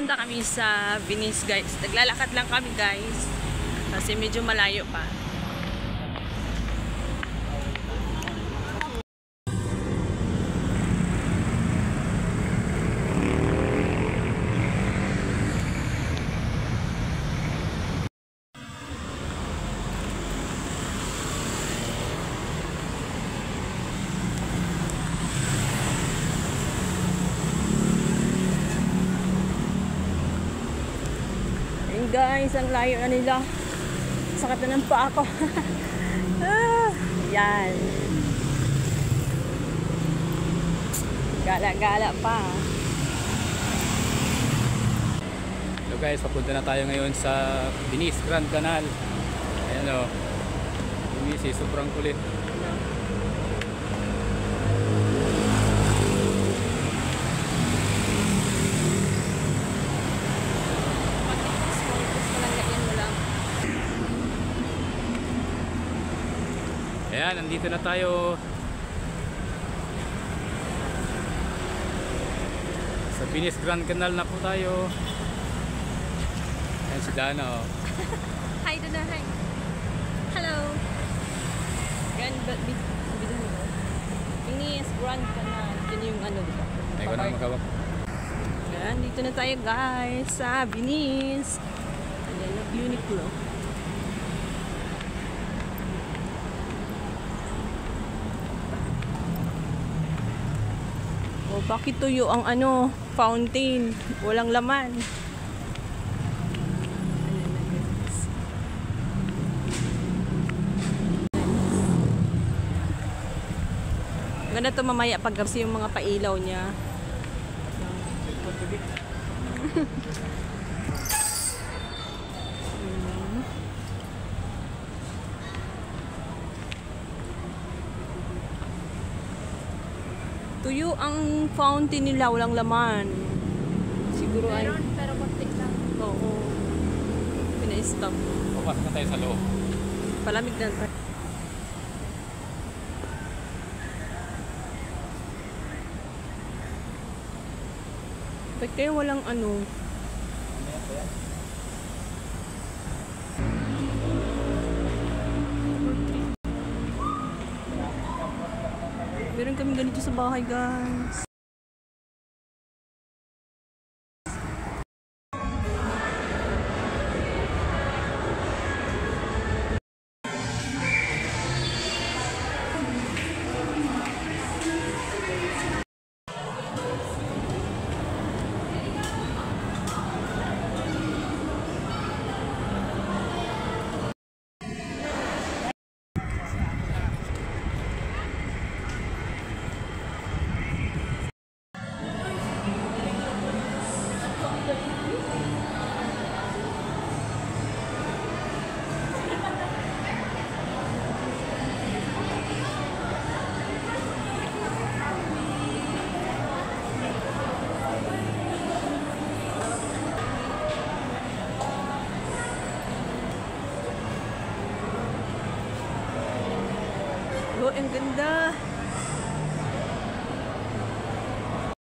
Punta kami sa Venice, guys. Naglalakad lang kami, guys. Kasi medyo malayo pa. Guys, ang layo na nila. Sakit na ng paa ko. Yan. Gala-gala pa. So guys, papunta na tayo ngayon sa Venice Grand Canal. Ayan o. Venice, sobrang kulit. Ayan, nandito na tayo sa Venice Grand Canal na po tayo. Ayan si Dana oh. Hi Dana, hi. Hello. Venice Grand Canal. Yun yung ano dito. Ay ko na magkawak. Ayan, dito na tayo guys sa Venice. Ayan, Uniqlo. Oh, bakit tuyo ang ano, fountain? Walang laman. Ganda to mamaya pag kasi yung mga pailaw niya. Tuyo ang fountain nila, walang laman. Siguro ay... pero konti lang. Oo. Pina-stop. Pupas na tayo sa loob. Palamig na tayo. Ba't kayo walang ano? Meron kami ganito sa bahay, guys. Oh, ang ganda.